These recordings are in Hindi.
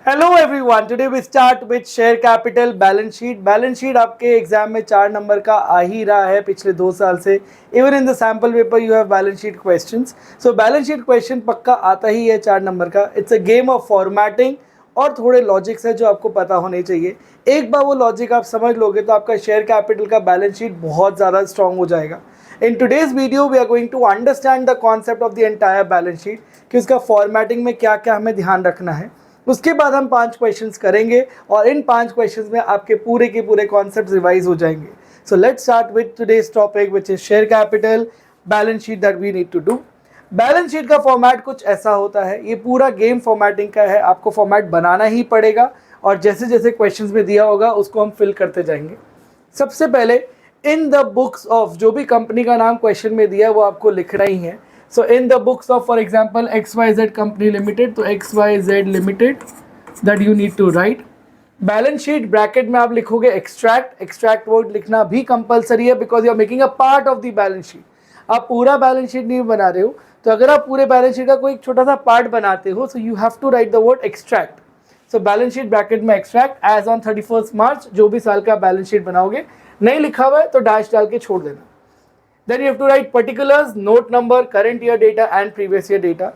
Hello everyone, today we start with share capital balance sheet. Balance sheet आपके एग्जाम में 4 नंबर का आ ही रहा है पिछले 2 साल से। Even in the sample paper you have balance sheet questions. So balance sheet question पक्का आता ही है 4 नंबर का। It's a game of formatting और थोड़े लॉजिक्स है जो आपको पता होने चाहिए। एक बार वो लॉजिक आप समझ लोगे तो आपका शेयर कैपिटल का बैलेंस शीट बहुत ज़्यादा स्ट्रॉन्ग हो जाएगा। In today's video we are going to understand the concept of the entire balance sheet कि उसका फॉर्मेटिंग में क्या क्या हमें ध्यान रखना है। उसके बाद हम 5 क्वेश्चंस करेंगे और इन 5 क्वेश्चंस में आपके पूरे के पूरे कॉन्सेप्ट रिवाइज हो जाएंगे। So let's start with today's topic which is share capital balance sheet that we need to do. Balance sheet का फॉर्मेट कुछ ऐसा होता है, ये पूरा गेम फॉर्मेटिंग का है। आपको फॉर्मेट बनाना ही पड़ेगा और जैसे जैसे क्वेश्चंस में दिया होगा उसको हम फिल करते जाएंगे। सबसे पहले इन द बुक्स ऑफ जो भी कंपनी का नाम क्वेश्चन में दिया है वो आपको लिखना ही है। So in the books of, for example, XYZ Company Limited, तो XYZ Limited that you need to write. Balance sheet bracket में आप लिखोगे एक्सट्रैक्ट वर्ड लिखना भी कंपलसरी है because you are making a part of the balance sheet. आप पूरा बैलेंस शीट नहीं बना रहे हो, तो अगर आप पूरे बैलेंस शीट का कोई एक छोटा सा पार्ट बनाते हो so you have to write the word extract. So balance sheet bracket में एक्सट्रैक्ट एज ऑन 31 मार्च जो भी साल का बैलेंस शीट बनाओगे। नहीं लिखा हुआ है तो डैश डाल के छोड़ देना। Then you have to write particulars, note number, current year data and previous year data.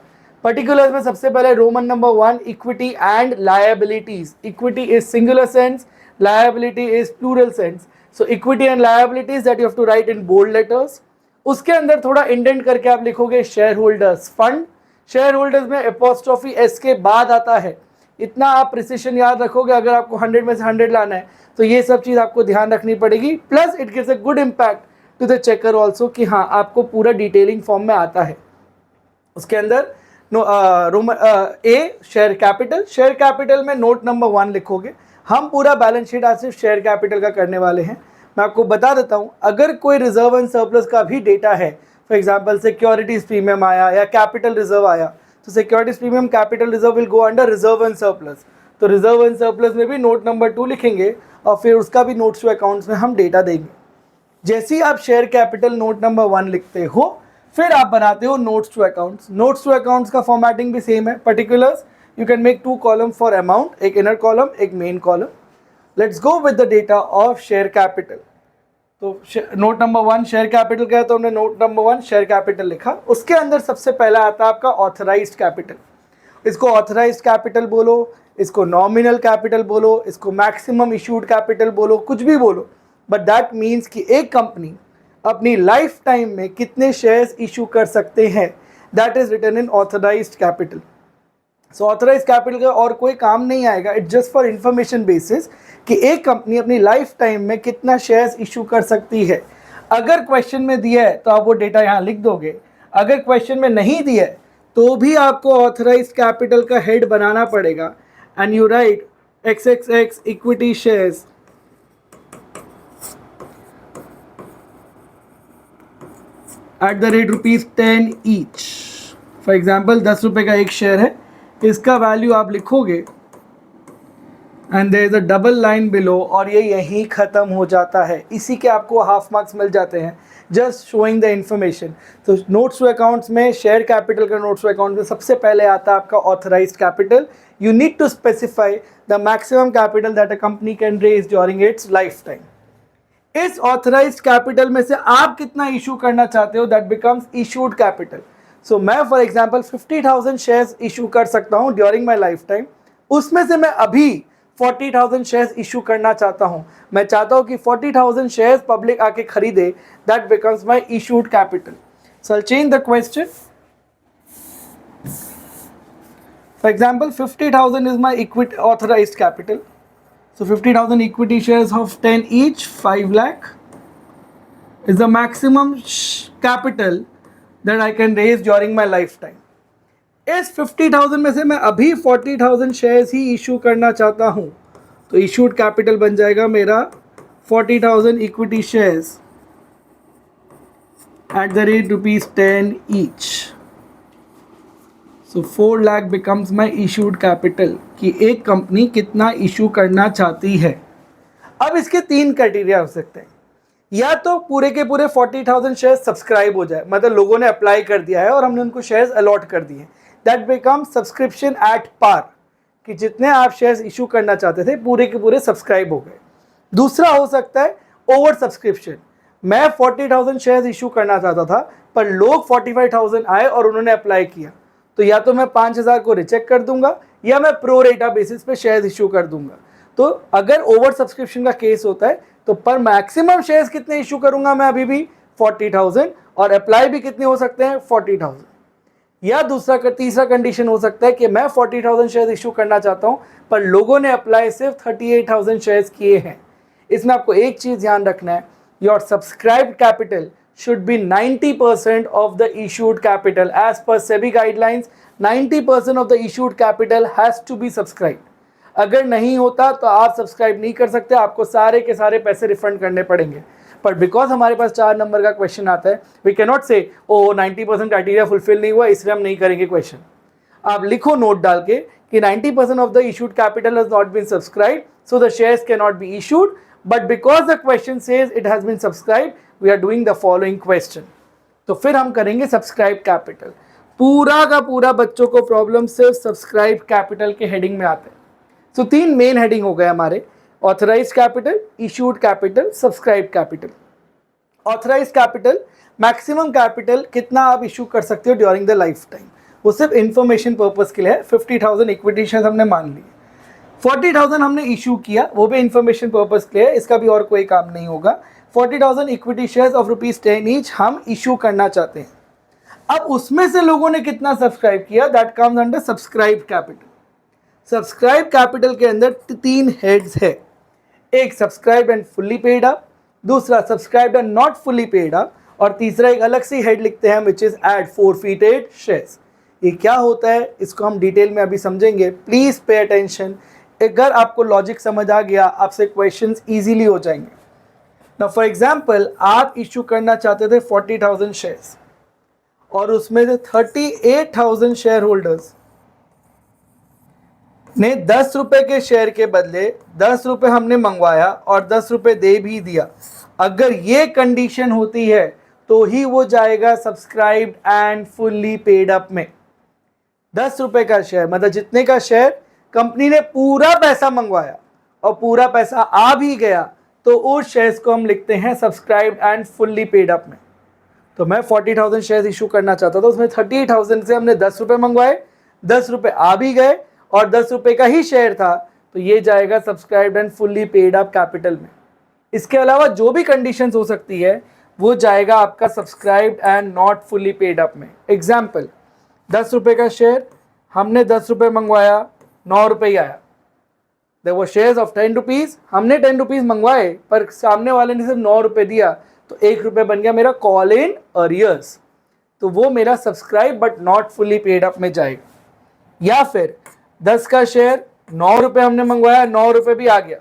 Particulars में सबसे पहले roman number 1 equity and liabilities. Equity is singular sense, liability is plural sense. So equity and liabilities that you have to write in bold letters. उसके अंदर थोड़ा इंडेंट करके आप लिखोगे share holders fund. Share holders में एपोस्ट्रोफी एस के बाद आता है। इतना आप प्रिसिशन याद रखोगे। अगर आपको 100 में से 100 लाना है तो ये सब चीज़ आपको ध्यान रखनी पड़ेगी। Plus it gives a good impact to the checker also कि हाँ आपको पूरा डिटेलिंग फॉर्म में आता है। उसके अंदर ए शेयर कैपिटल में नोट नंबर 1 लिखोगे। हम पूरा बैलेंस शीट आज सिर्फ शेयर कैपिटल का करने वाले हैं। मैं आपको बता देता हूँ, अगर कोई रिजर्व एंड सरप्लस का भी डेटा है, फॉर एग्जाम्पल सिक्योरिटीज प्रीमियम आया या कैपिटल रिजर्व आया, तो securities premium capital reserve will go under reserve and surplus. तो रिजर्व एंड सरप्लस में भी नोट नंबर 2 लिखेंगे और फिर उसका भी नोट्स टू अकाउंट्स में हम डेटा देंगे। जैसे ही आप शेयर कैपिटल नोट नंबर 1 लिखते हो फिर आप बनाते हो notes to accounts. Notes to accounts का फॉर्मेटिंग भी सेम है। Particulars you can make 2 column for amount, एक इनर कॉलम एक main column. Let's go with the data of share capital. तो नोट नंबर 1 शेयर कैपिटल का है तो हमने नोट नंबर 1 शेयर कैपिटल लिखा। उसके अंदर सबसे पहला आता है आपका ऑथराइज्ड कैपिटल। इसको ऑथराइज्ड कैपिटल बोलो, इसको नॉमिनल कैपिटल बोलो, इसको मैक्सिमम इशूड कैपिटल बोलो, कुछ भी बोलो, बट दैट मीन्स कि एक कंपनी अपनी लाइफ टाइम में कितने शेयर्स इशू कर सकते हैं, that is written in authorised capital. So authorised capital का और कोई काम नहीं आएगा, it just for information basis कि एक कंपनी अपनी लाइफ टाइम में कितना शेयर्स इशू कर सकती है। अगर क्वेश्चन में दिया है तो आप वो डेटा यहाँ लिख दोगे, अगर क्वेश्चन में नहीं दिया है तो भी आपको ऑथराइज्ड कैपिटल का हेड बनाना पड़ेगा and you right XXX equity shares at the rate ₹10 each. For example 10 रुपये का एक शेयर है, इसका वैल्यू आप लिखोगे and there is a double line below और ये यहीं ख़त्म हो जाता है। इसी के आपको हाफ मार्क्स मिल जाते हैं जस्ट शोइंग द इंफॉर्मेशन। तो नोट्स टू अकाउंट्स में शेयर कैपिटल का नोट्स टू अकाउंट में सबसे पहले आता है आपका authorised capital. You need to specify the maximum capital that a company can raise during its life time. इस ऑथराइज्ड कैपिटल में से आप कितना इशू करना चाहते हो that becomes issued capital. So मैं फॉर एग्जांपल 50,000 शेयर्स इशू कर सकता हूं ड्यूरिंग माय लाइफ टाइम। उसमें से मैं अभी 40,000 शेयर्स इशू करना चाहता हूं। मैं चाहता हूं कि 40,000 शेयर्स पब्लिक आके खरीदे, that becomes my issued capital. So I change the question. For example 50,000 is my equity authorised capital. So 50,000 equity shares of 10 each, 5 lakh is the maximum capital that I can raise during my lifetime. इस 50,000 में से मैं अभी 40,000 शेयर्स ही इशू करना चाहता हूँ, तो इशूड कैपिटल बन जाएगा मेरा 40,000 equity shares at the rate ₹10 each. So 4 lakh becomes my issued capital कि एक कंपनी कितना इशू करना चाहती है। अब इसके 3 क्राइटेरिया हो सकते हैं, या तो पूरे के पूरे 40,000 शेयर्स सब्सक्राइब हो जाए, मतलब लोगों ने अप्लाई कर दिया है और हमने उनको शेयर्स अलॉट कर दिए, that becomes subscription at par. कि जितने आप शेयर्स इशू करना चाहते थे पूरे के पूरे सब्सक्राइब हो गए। दूसरा हो सकता है ओवर सब्सक्रिप्शन। मैं 40,000 शेयर्स इशू करना चाहता था पर लोग 45,000 आए और उन्होंने अप्लाई किया, तो या तो मैं 5,000 को रिजेक्ट कर दूंगा या मैं प्रो रेटा बेसिस पे शेयर्स इशू कर दूंगा। तो अगर ओवर सब्सक्रिप्शन का केस होता है तो पर मैक्सिमम शेयर्स कितने इशू करूंगा मैं अभी भी 40,000, और अप्लाई भी कितने हो सकते हैं 40,000। या तीसरा कंडीशन हो सकता है कि मैं 40,000 शेयर्स इशू करना चाहता हूं पर लोगों ने अप्लाई सिर्फ 38,000 शेयर्स किए हैं। इसमें आपको एक चीज ध्यान रखना है, your subscribed capital should be 90% of the issued capital. As per SEBI guidelines, 90% of the issued capital has to be subscribed. अगर नहीं होता तो आप सब्सक्राइब नहीं कर सकते, आपको सारे के सारे पैसे रिफंड करने पड़ेंगे। पर बिकॉज हमारे पास 4 नंबर का क्वेश्चन आता है, वी कैन नॉट से ओ 90% क्राइटेरिया फुलफिल नहीं हुआ इसलिए हम नहीं करेंगे क्वेश्चन। आप लिखो नोट डाल के कि 90% of the issued capital has not been subscribe, so the shares can not be issued, but because the question says it has been subscribe we are doing the following question. तो फिर हम करेंगे सब्सक्राइब कैपिटल। पूरा का पूरा बच्चों को प्रॉब्लम सिर्फ सब्सक्राइब कैपिटल के हेडिंग में आते हैं। तो 3 मेन हेडिंग हो गए हमारे, authorised capital, issued capital, subscribe capital. Authorised capital, maximum capital कितना आप इशू कर सकते हो ड्यूरिंग द लाइफ टाइम, वो सिर्फ इंफॉर्मेशन पर्पस के लिए है। 50,000 इक्विटी शेयर्स हमने मान लिए, 40,000 हमने इशू किया, वो भी इंफॉर्मेशन पर्पस के लिए, इसका भी और कोई काम नहीं होगा। 40,000 इक्विटी शेयर्स ऑफ ₹10 ईच हम इशू करना चाहते हैं। अब उसमें से लोगों ने कितना सब्सक्राइब किया, that comes under subscribe capital. Subscribe capital के अंदर 3 हेड्स है, एक subscribe and fully paid up, दूसरा subscribe and not fully paid up, और तीसरा एक अलग सी हेड लिखते हैं which is add forfeited shares. ये क्या होता है इसको हम डिटेल में अभी समझेंगे, प्लीज पे अटेंशन। अगर आपको लॉजिक समझ आ गया आपसे क्वेश्चंस इजीली हो जाएंगे। नाउ फॉर एग्जांपल आप इशू करना चाहते थे 40,000 शेयर्स और उसमें से 38,000 शेयर होल्डर्स ने 10 रुपए के शेयर के बदले 10 रुपए हमने मंगवाया और 10 रुपए दे भी दिया। अगर ये कंडीशन होती है तो ही वो जाएगा subscribed and fully paid up में। 10 रुपए का शेयर मतलब जितने का शेयर कंपनी ने पूरा पैसा मंगवाया और पूरा पैसा आ भी गया तो उस शेयर्स को हम लिखते हैं subscribed and fully paid up में। तो मैं 40,000 शेयर्स इशू करना चाहता था, उसमें 38,000 से हमने 10 रुपए मंगवाए, 10 रुपए आ भी गए और 10 रुपए का ही शेयर था, तो ये जाएगा subscribed and fully paid up capital में। इसके अलावा जो भी कंडीशंस हो सकती है वो जाएगा आपका subscribed and not fully paid up में। एग्जाम्पल, 10 रुपए का शेयर हमने 10 रुपए मंगवाया, 9 रुपए ही आया। There were shares of 10 rupees, हमने 10 रुपीज मंगवाए पर सामने वाले ने सिर्फ 9 रुपए दिया, तो 1 रुपए बन गया मेरा कॉल इन अरियर्स, तो वो मेरा subscribe but not fully paid up में जाएगा। या फिर 10 का शेयर 9 रुपए हमने मंगवाया, 9 रुपए भी आ गया,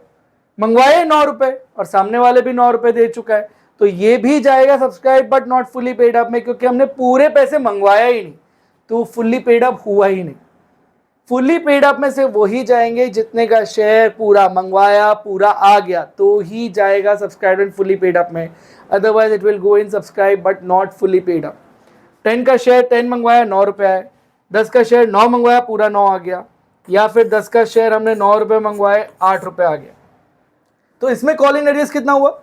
मंगवाए 9 रुपए और सामने वाले भी 9 रुपए दे चुका है, तो ये भी जाएगा subscribe but not fully paid up में, क्योंकि हमने पूरे पैसे मंगवाया ही नहीं तो फुल्ली पेड अप हुआ ही नहीं। फुल्ली पेड अप में से वही जाएंगे जितने का शेयर पूरा मंगवाया, पूरा आ गया, तो ही जाएगा subscribe and fully paid up में। Otherwise it will go in subscribe but not fully paid up. 10 का शेयर 10 मंगवाया, 9 रुपए आए, 10 का शेयर 9 मंगवाया, पूरा 9 आ गया, या फिर 10 का शेयर हमने 9 रुपए मंगवाए, 8 रुपए आ गया। तो इसमें कॉल इन एरियर्स कितना हुआ,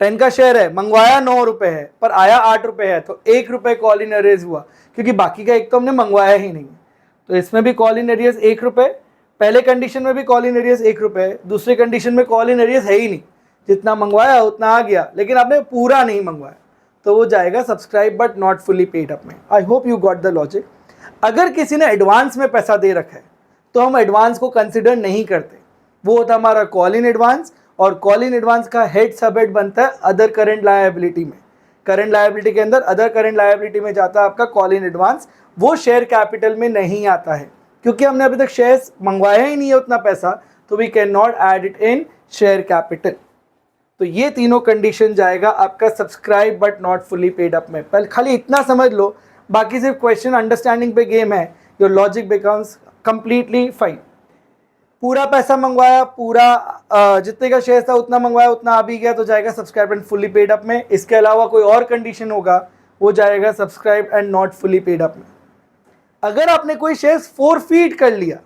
10 का शेयर है, मंगवाया 9 रुपए है पर आया 8 रुपए है, तो 1 रुपए कॉल इन एरियर्स हुआ, क्योंकि बाकी का एक तो हमने मंगवाया ही नहीं। तो इसमें भी कॉल इन एरियर्स 1 रुपए, पहले कंडीशन में भी कॉल इन एरियर्स 1 रुपए, दूसरी कंडीशन में कॉल इन एरियर्स है ही नहीं, जितना मंगवाया उतना आ गया लेकिन आपने पूरा नहीं मंगवाया, तो वो जाएगा subscribe but not fully paid up में। I hope you got the logic. अगर किसी ने एडवांस में पैसा दे रखा है तो हम एडवांस को कंसिडर नहीं करते, वो होता हमारा कॉल इन एडवांस, और कॉल इन एडवांस का हेड सब हेड बनता है अदर करेंट लायबिलिटी में। करेंट लायबिलिटी के अंदर अदर करेंट लायबिलिटी में जाता है आपका कॉल इन एडवांस, वो शेयर कैपिटल में नहीं आता है क्योंकि हमने अभी तक शेयर्स मंगवाया ही नहीं है उतना पैसा, तो we can not add it in share capital. तो ये तीनों कंडीशन जाएगा आपका subscribe but not fully paid up में। पहले खाली इतना समझ लो, बाकी सिर्फ क्वेश्चन अंडरस्टैंडिंग पे गेम है, your logic becomes completely fine. पूरा पैसा मंगवाया, पूरा जितने का शेयर था उतना मंगवाया, उतना आ भी गया, तो जाएगा subscribe and fully paid up में। इसके अलावा कोई और कंडीशन होगा वो जाएगा subscribe and not fully paid up में। अगर आपने कोई शेयर्स फोरफीट कर लिया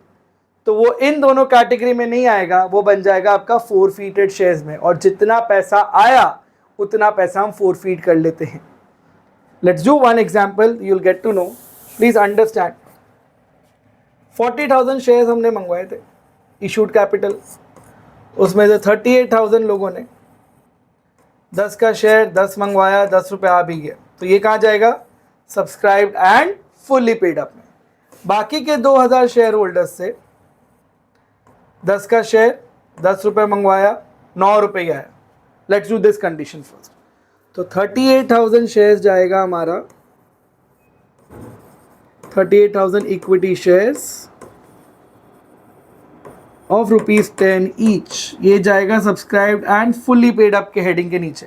तो वो इन दोनों कैटेगरी में नहीं आएगा, वो बन जाएगा आपका फोरफीटेड शेयर्स में, और जितना पैसा आया उतना पैसा हम फोरफीट कर लेते हैं। Let's do one example, you will get to know, please understand. 40,000 shares हमने मंगवाए थे, इशूड कैपिटल, उसमें से 38,000 लोगों ने 10 का शेयर 10 मंगवाया, 10 रुपये आ भी गया, तो ये कहाँ जाएगा? Subscribed and fully paid up में। बाकी के 2,000 शेयर होल्डर्स से 10 का शेयर 10 रुपये मंगवाया, 9 रुपये ही आया। Let's do this condition first. तो 38,000 शेयर्स जाएगा हमारा, 38,000 इक्विटी शेयर्स ऑफ ₹10 ईच, ये जाएगा subscribed and fully paid up के हेडिंग के नीचे,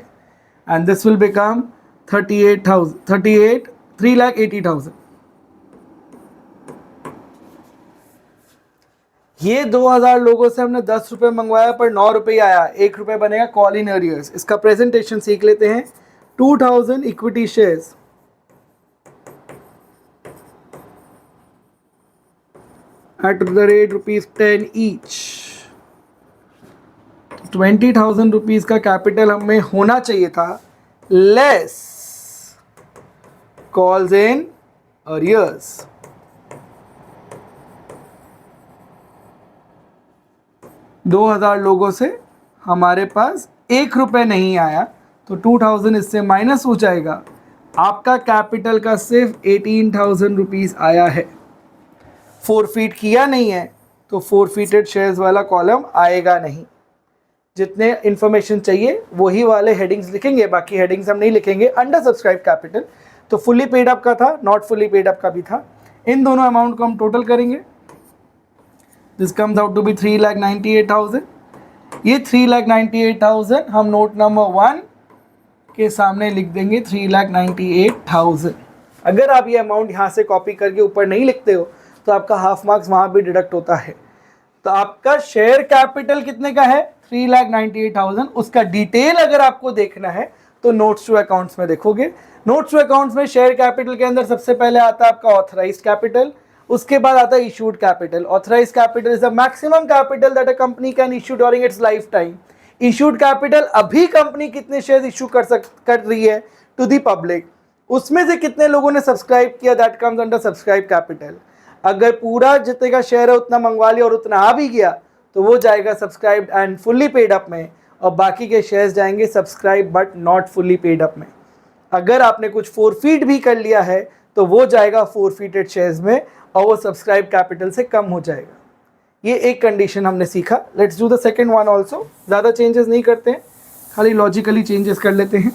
एंड दिस विल बिकम 3,80,000। ये 2,000 लोगों से हमने 10 रुपये मंगवाया पर 9 रुपये ही आया, 1 रुपये बनेगा कॉल इन एरियर्स। इसका प्रेजेंटेशन सीख लेते हैं। 2,000 equity shares at the rate ₹10 each, 20,000 rupees का कैपिटल हमें होना चाहिए था, लेस कॉल्स इन अरियर्स। दो 2,000 लोगों से हमारे पास 1 रुपये नहीं आया, तो 2,000 इससे माइनस हो जाएगा। आपका कैपिटल का सिर्फ 18,000 रुपीज आया है, फोरफीट किया नहीं है, तो फोरफीटेड शेयर्स वाला कॉलम आएगा नहीं। जितने इंफॉर्मेशन चाहिए वही वाले हेडिंग्स लिखेंगे, बाकी हेडिंग्स हम नहीं लिखेंगे। अंडर सब्सक्राइब कैपिटल तो फुल्ली पेड अप का था, नॉट फुल्ली पेड अप का भी था। इन दोनों अमाउंट को हम टोटल करेंगे, this comes out to be 3,98,000। ये 3,98,000 हम नोट नंबर 1 के सामने लिख देंगे 3,98,000। अगर आप ये अमाउंट यहाँ से कॉपी करके ऊपर नहीं लिखते हो तो आपका हाफ मार्क्स वहाँ भी डिडक्ट होता है। तो आपका शेयर कैपिटल कितने का है? 3,98,000। उसका डिटेल अगर आपको देखना है तो नोट्स टू अकाउंट्स में देखोगे। नोट्स टू अकाउंट्स में शेयर कैपिटल के अंदर सबसे पहले आता है आपका ऑथराइज्ड कैपिटल, उसके बाद आता है issued capital. Authorised capital is the maximum capital that a company can issue during its life time. Issued capital अभी कंपनी कितने शेयर इशू कर रही है टू द पब्लिक, उसमें से कितने लोगों ने सब्सक्राइब किया, that comes under subscribe capital. अगर पूरा जितने का शेयर है उतना मंगवा लिया और उतना आ भी गया तो वो जाएगा subscribed and fully paid up में, और बाकी के शेयर्स जाएंगे subscribe but not fully paid up में। अगर आपने कुछ फोरफीट भी कर लिया है तो वो जाएगा फोरफीटेड शेयर्स में और वो सब्सक्राइब कैपिटल से कम हो जाएगा। ये एक कंडीशन हमने सीखा। Let's do the second one also. ज़्यादा चेंजेस नहीं करते हैं, खाली लॉजिकली चेंजेस कर लेते हैं।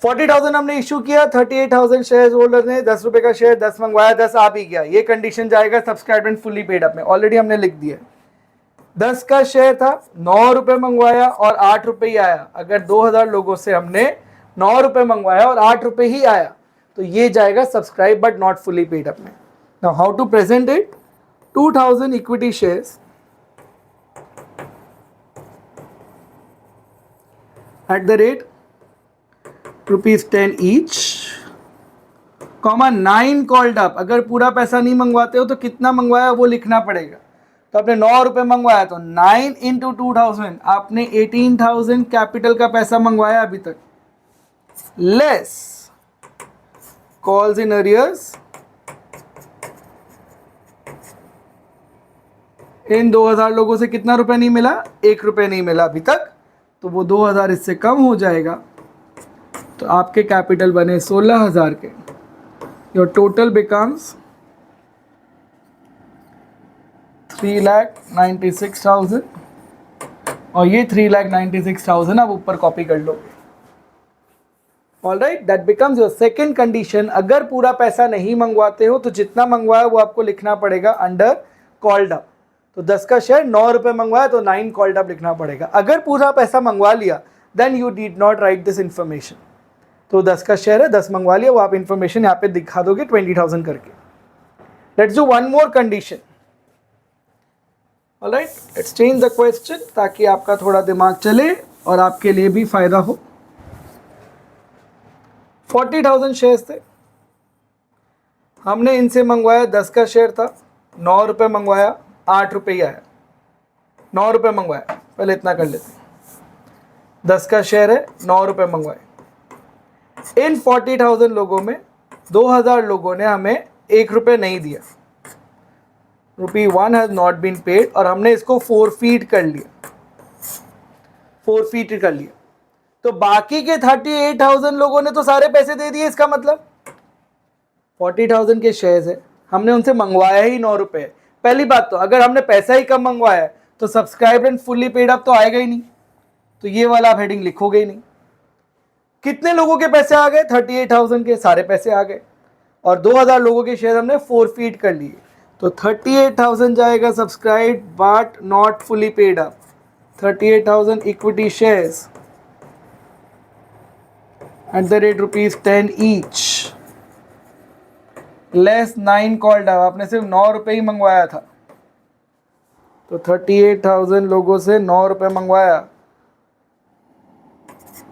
40,000 हमने इशू किया, 38,000 शेयर होल्डर ने 10 रुपये का शेयर 10 मंगवाया, 10 आ भी गया, ये कंडीशन जाएगा subscribe and fully paid up में। ऑलरेडी हमने लिख दिया। 10 का शेयर था, 9 रुपये मंगवाया और 8 रुपये ही आया। अगर 2,000 लोगों से हमने 9 रुपये मंगवाया और 8 रुपये ही आया तो ये जाएगा subscribe but not fully paid up में। Now how to present it? 2,000 equity shares at the rate ₹10 each, comma 9 called up. अगर पूरा पैसा नहीं मंगवाते हो तो कितना मंगवाया वो लिखना पड़ेगा। तो आपने 9 रुपये मंगवाया तो 9 इंटू 2,000, आपने 18,000 कैपिटल का पैसा मंगवाया अभी तक, लेस कॉल्स इन अरियर्स। इन 2,000 लोगों से कितना रुपए नहीं मिला? 1 रुपये नहीं मिला अभी तक, तो वो 2,000 इससे कम हो जाएगा, तो आपके कैपिटल बने 16,000 के। योर टोटल बिकम्स 3,96,000, और ये 3,96,000 आप ऊपर कॉपी कर लोगे। Alright, that becomes your second condition. अगर पूरा पैसा नहीं मंगवाते हो तो जितना मंगवाया वो आपको लिखना पड़ेगा अंडर कॉल्ड अप। तो 10 का शेयर 9 रुपये मंगवाया तो 9 कॉल्ड अप लिखना पड़ेगा। अगर पूरा पैसा मंगवा लिया then you did not write this information. तो 10 का शेयर है, 10 मंगवा लिया, वो आप इंफॉर्मेशन यहाँ पे दिखा दोगे 20,000 करके। Let's do one more condition. Alright, let's change the question ताकि आपका थोड़ा दिमाग चले और आपके लिए भी फायदा हो। 40,000 शेयर्स थे, हमने इनसे मंगवाया, 10 का शेयर था, ₹9 मंगवाया, ₹8 ही आया। ₹9 मंगवाया, पहले इतना कर लेते हैं। 10 का शेयर है, ₹9 मंगवाए। इन 40,000 लोगों में 2,000 लोगों ने हमें ₹1 नहीं दिया, ₹1 हैज नॉट बीन पेड, और हमने इसको फोरफीट कर लिया, फोरफीट कर लिया। तो बाकी के 38,000 लोगों ने तो सारे पैसे दे दिए। इसका मतलब 40,000 के शेयर्स है, हमने उनसे मंगवाया ही ₹9। पहली बात तो अगर हमने पैसा ही कम मंगवाया है तो subscribe and fully paid up तो आएगा ही नहीं, तो ये वाला आप हेडिंग लिखोगे ही नहीं। कितने लोगों के पैसे आ गए? 38,000 के सारे पैसे आ गए, और 2,000 लोगों के शेयर हमने फोरफीट कर लिए। तो 38,000 जाएगा subscribe but not fully paid up. 38,000 equity shares at the rate ₹10 each, less 9 called up. आपने सिर्फ ₹9 ही मंगवाया था, तो 38,000 लोगों से ₹9 मंगवाया,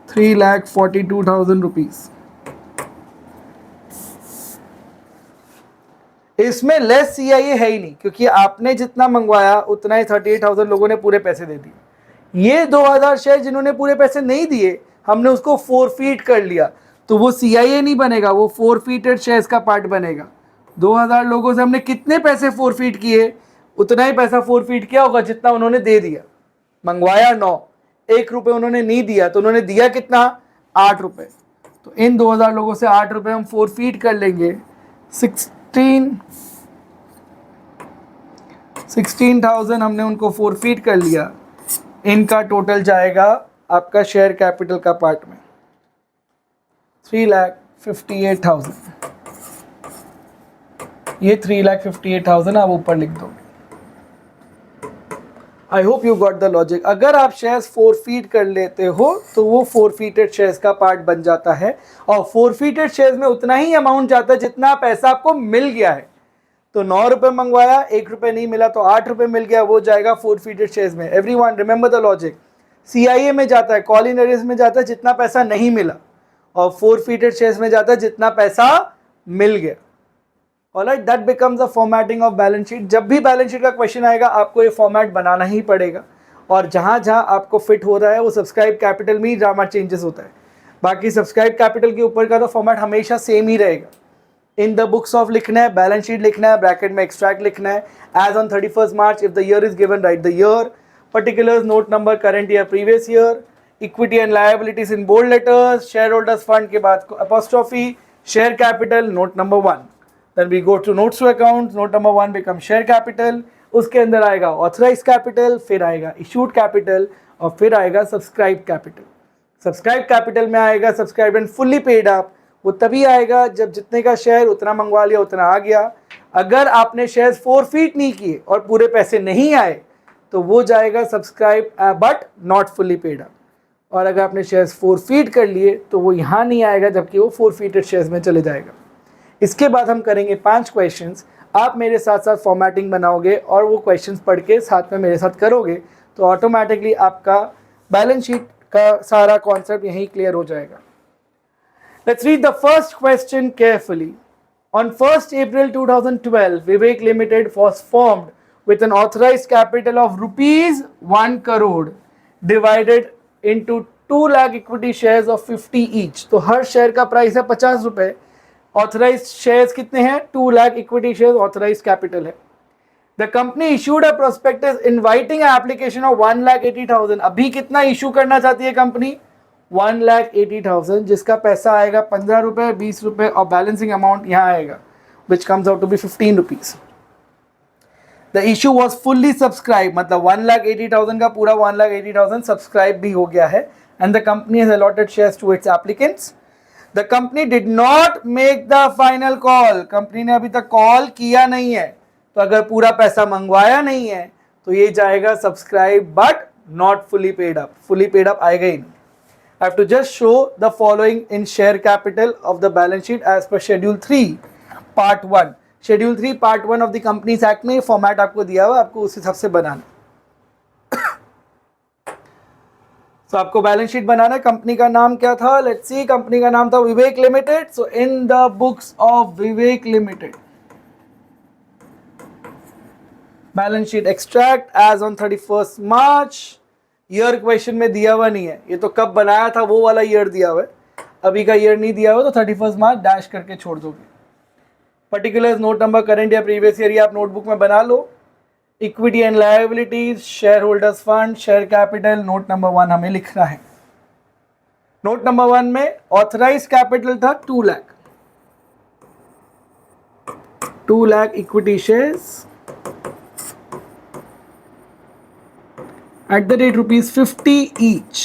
₹3,42,000। इसमें लेस CIA है ही नहीं, क्योंकि आपने जितना मंगवाया उतना ही 38,000 लोगों ने पूरे पैसे दे दिए। ये 2,000 शेयर जिन्होंने पूरे पैसे नहीं दिए, हमने उसको फोरफीट कर लिया, तो वो CIA नहीं बनेगा, वो फोरफीटेड शेयर्स का पार्ट बनेगा। 2,000 लोगों से हमने कितने पैसे फोरफीट किए? उतना ही पैसा फोरफीट किया होगा जितना उन्होंने दे दिया। मंगवाया 9, ₹1 उन्होंने नहीं दिया, तो उन्होंने दिया कितना? ₹8। तो इन 2,000 लोगों से ₹8 हम फोरफीट कर लेंगे। 16,000 हमने उनको फोरफीट कर लिया। इनका टोटल जाएगा आपका शेयर कैपिटल का पार्ट में 3,58,000। ये 3,58,000 आप ऊपर लिख दोगे। आई hope you got the logic. अगर आप शेयर्स फोरफीट कर लेते हो तो वो फोरफीटेड शेयर्स का पार्ट बन जाता है, और फोरफीटेड शेयर्स में उतना ही अमाउंट जाता है जितना पैसा आपको मिल गया है। तो ₹9 मंगवाया, ₹1 नहीं मिला, तो ₹8 मिल गया, वो जाएगा फोरफीटेड शेयर्स में। Everyone remember the logic. CIA में जाता है, कॉल इन एरियर्स में जाता है जितना पैसा नहीं मिला, और फोरफीटेड शेयर्स में जाता है जितना पैसा मिल गया। Alright, that becomes the formatting of balance sheet. जब भी बैलेंस शीट का क्वेश्चन आएगा आपको ये फॉर्मेट बनाना ही पड़ेगा, और जहाँ जहाँ आपको फिट हो रहा है वो सब्सक्राइब कैपिटल में ही ड्रामा चेंजेस होता है। बाकी सब्सक्राइब कैपिटल के ऊपर का तो फॉर्मेट हमेशा सेम ही रहेगा। इन द बुक्स ऑफ लिखना है, बैलेंस शीट लिखना है, ब्रैकेट में एक्सट्रैक्ट लिखना है। As on 31st March, if the year is given, write the year, particulars, note number, current year, previous year, equity and liabilities in bold letters, shareholders fund के बाद apostrophe, share capital, note number 1. Then we go to notes to accounts, note number 1 becomes share capital, उसके अंदर आएगा authorized capital, फिर आएगा issued capital, और फिर आएगा subscribed capital. Subscribed capital में आएगा subscribed and fully paid up, वो तभी आएगा जब जितने का शेयर उतना मंगवा लिया उतना आ गया। अगर आपने शेयर्स फोरफीट नहीं किए और पूरे पैसे नहीं आए तो वो जाएगा subscribe but not fully paid up, और अगर आपने शेयर्स फोरफीट कर लिए तो वो यहाँ नहीं आएगा, जबकि वो फोरफीटेड शेयर्स में चले जाएगा। इसके बाद हम करेंगे 5 क्वेश्चंस। आप मेरे साथ साथ फॉर्मेटिंग बनाओगे और वो क्वेश्चंस पढ़ के साथ में मेरे साथ करोगे, तो ऑटोमेटिकली आपका बैलेंस शीट का सारा कॉन्सेप्ट यहीं क्लियर हो जाएगा। Let's read the first question carefully. On 1st April 2012, Vivek Limited was formed with an authorized capital of ₹1 crore divided into 2 lakh equity shares of 50 each. तो हर शेयर का प्राइस है ₹50। ऑथराइज्ड शेयर्स कितने हैं? 2 lakh equity shares authorised capital है। The company issued a prospectus inviting application of 1,80,000। अभी कितना इशू करना चाहती है कंपनी? 1,80,000, जिसका पैसा आएगा ₹15, ₹20, और बैलेंसिंग अमाउंट यहाँ आएगा which comes out to be ₹15। The issue was fully subscribe, मतलब 1,80,000 का पूरा 1,80,000 सब्सक्राइब भी हो गया है, and the company has allotted shares to its applicants. The company did not make the final call. Company ने अभी तक कॉल किया नहीं है, तो अगर पूरा पैसा मंगवाया नहीं है तो ये जाएगा subscribe but not fully paid up. Fully paid up आएगा ही नहीं। I have to just show the following in share capital of the balance sheet as per Schedule 3 Part 1. Schedule 3 Part 1 of the Companies Act में फॉर्मेट आपको दिया हुआ, आपको उस हिसाब से बनाना। तो आपको बैलेंस शीट बनाना है। कंपनी का नाम क्या था? लेट्स सी, कंपनी का नाम था Vivek limited. So in the books of Vivek limited balance sheet extract as on 31st March. Year question में दिया हुआ नहीं है, ये तो कब बनाया था वो वाला ईयर दिया हुआ है, अभी का ईयर नहीं दिया हुआ, तो 31st मार्च डैश करके छोड़ दोगे। पर्टिकुलर्स, नोट नंबर, करंट या प्रीवियस ईयर, ये आप नोटबुक में बना लो। Equity and liabilities, share holders fund, share capital, note number 1 हमें लिखना है। नोट नंबर 1 में ऑथराइज कैपिटल था 2 lakh, 2 lakh equity shares at the rate ₹50 each.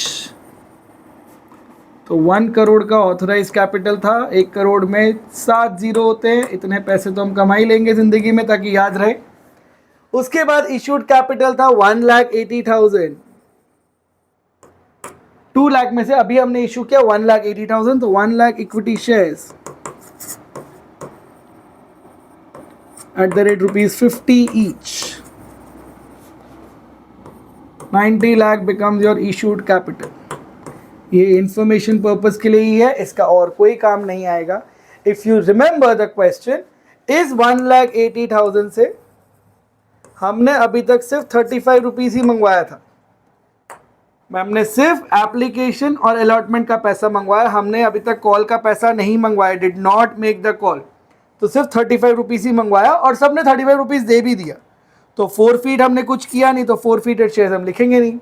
तो 1 करोड़ का ऑथराइज कैपिटल था, 1 करोड़ में 7 जीरो होते हैं, इतने पैसे तो हम कमा ही लेंगे जिंदगी में ताकि याद रहे। उसके बाद इश्यूड कैपिटल था 1,80,000, 2 लाख में से अभी हमने इशू किया 1,80,000, तो 1 lakh equity shares at the rate ₹50 each, 90 lakh becomes your issued capital. ये इंफॉर्मेशन पर्पस के लिए ही है, इसका और कोई काम नहीं आएगा। If you remember the question, इस 1,80,000 से हमने अभी तक सिर्फ 35 रुपीज ही मंगवाया था। हमने सिर्फ एप्लीकेशन और अलॉटमेंट का पैसा मंगवाया, हमने अभी तक कॉल का पैसा नहीं मंगवाया, did not make the call. तो सिर्फ 35 रुपीज ही मंगवाया और सबने 35 रुपीज दे भी दिया। तो फोरफीट हमने कुछ किया नहीं, तो फोरफीटेड शेयर्स हम लिखेंगे नहीं।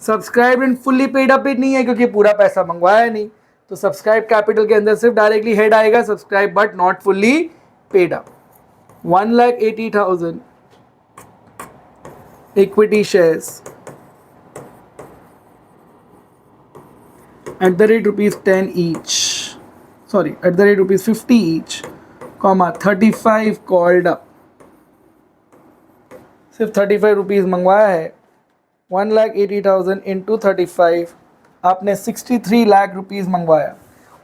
Subscribe and fully paid up नहीं है क्योंकि पूरा पैसा मंगवाया नहीं, तो सब्सक्राइब कैपिटल के अंदर सिर्फ डायरेक्टली हेड आएगा subscribe but not fully paid up. 1,80,000 equity shares at the rate ₹10 each, sorry, at the rate ₹50 each, comma 35 called up, सिर्फ 35 रुपीज़ मंगवाया है। 1,80,000 इंटू 35, आपने 63 लाख रुपीज़ मंगवाया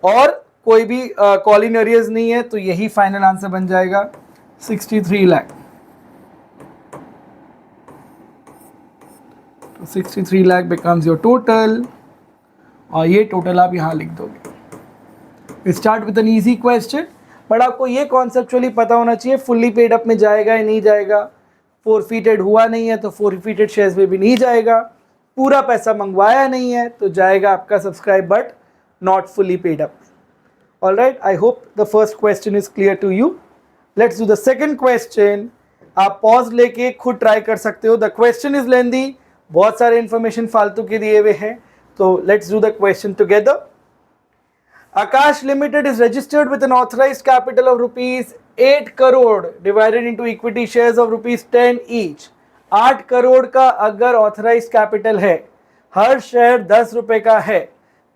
और कोई भी कॉल इन एरियर्स नहीं है, तो यही फाइनल आंसर बन जाएगा 63 लाख। तो 63 लाख बिकम्स योर टोटल, और ये टोटल आप यहाँ लिख दोगे। Start with an easy question, but आपको ये कॉन्सेप्चुअली पता होना चाहिए फुल्ली पेड अप में जाएगा या नहीं जाएगा। फोरफीटेड हुआ नहीं है तो फोरफीटेड शेयर्स में भी नहीं जाएगा, पूरा पैसा मंगवाया नहीं है तो जाएगा आपका subscribe but not fully paid up. Alright, I hope the first question is clear to you. Let's do the second question. आप पॉज लेके खुद ट्राई कर सकते हो। द क्वेश्चन इज लेंदी, बहुत सारे इंफॉर्मेशन फालतू के दिए हुए हैं, so let's do the question together. Akash Limited is registered with an authorized capital of ₹8 crore divided into equity shares of ₹10 each. 8 crore का अगर ऑथराइज कैपिटल है, हर शेयर 10 रुपए का है,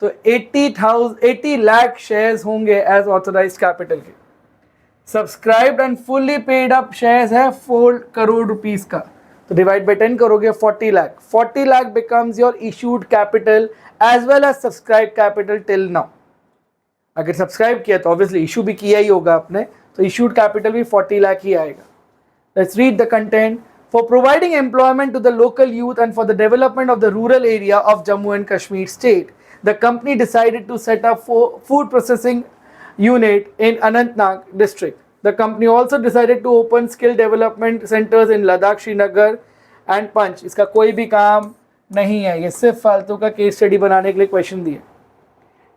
तो 80 लाख शेयर्स होंगे एज ऑथराइज कैपिटल के। Subscribed and fully paid up shares है 4 करोड़ रुपीस का, तो डिवाइड बाय 10 करोगे 40 lakh. 40 lakh becomes your issued capital as well as subscribe capital till now. अगर सब्सक्राइब किया तो ऑब्वियसली इशू भी किया ही होगा आपने, तो इशूड कैपिटल भी 40 लाख ही आएगा। Let's read the content. For providing employment to the local youth and for the development of the rural area of Jammu and Kashmir state, the company decided to set up food processing unit in Anantnag district. The company also decided to open skill development centers in Ladakh, Srinagar and Panch. इसका कोई भी काम नहीं है, ये सिर्फ फालतू का केस स्टडी बनाने के लिए क्वेश्चन दिए।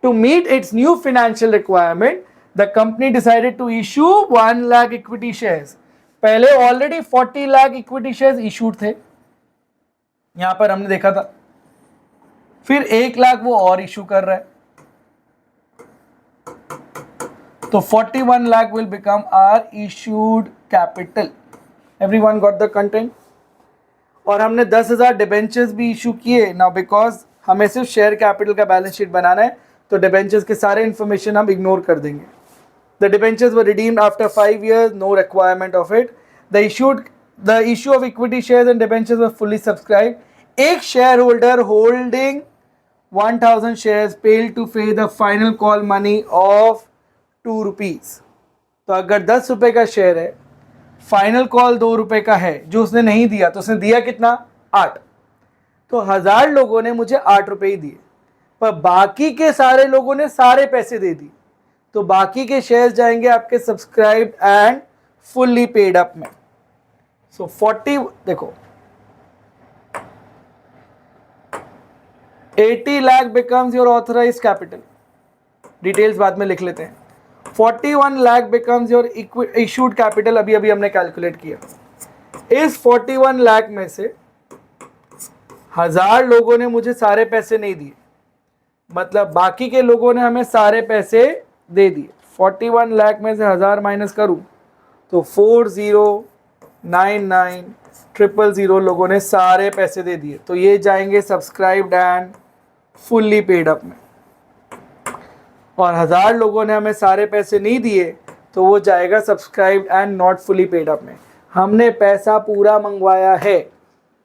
To meet its new financial requirement, the company decided to issue 1 lakh equity shares. पहले already 40 lakh equity shares issued थे, यहां पर हमने देखा था, फिर 1 लाख वो और इशू कर रहा है, तो 41 lakh will become our issued capital. Everyone got the content? और हमने 10,000 डिबेंचर्स भी इशू किए। नाउ बिकॉज हमें सिर्फ शेयर कैपिटल का बैलेंस शीट बनाना है, तो डिबेंचर्स के सारे इन्फॉर्मेशन हम इग्नोर कर देंगे। The debentures were redeemed after 5 years, no requirement of it. The issue of equity shares and debentures were fully subscribe. एक share holder holding 1000 shares paid to pay the final call money of 2 rupees. तो अगर 10 रुपए का शेयर है, फाइनल कॉल 2 रुपए का है, जो उसने नहीं दिया, तो उसने दिया कितना? 8। तो 1000 लोगों ने मुझे 8 रुपए ही दिए, पर बाकी के सारे लोगों ने सारे पैसे दे दिए, तो बाकी के शेयर्स जाएंगे आपके subscribed and fully paid up में। सो 40 देखो 80 lakh becomes your authorise capital, details बाद में लिख लेते हैं. 41 lakh becomes your issued capital, अभी अभी हमने कैलकुलेट किया. इस 41 लाख में से 1000 लोगों ने मुझे सारे पैसे नहीं दिए, मतलब बाकी के लोगों ने हमें सारे पैसे दे दिए. 41 लाख में से 1000 माइनस करूं तो 4099,000 लोगों ने सारे पैसे दे दिए. तो ये जाएंगे subscribed and fully paid up में. और 1000 लोगों ने हमें सारे पैसे नहीं दिए तो वो जाएगा subscribed and not fully paid up में. हमने पैसा पूरा मंगवाया है,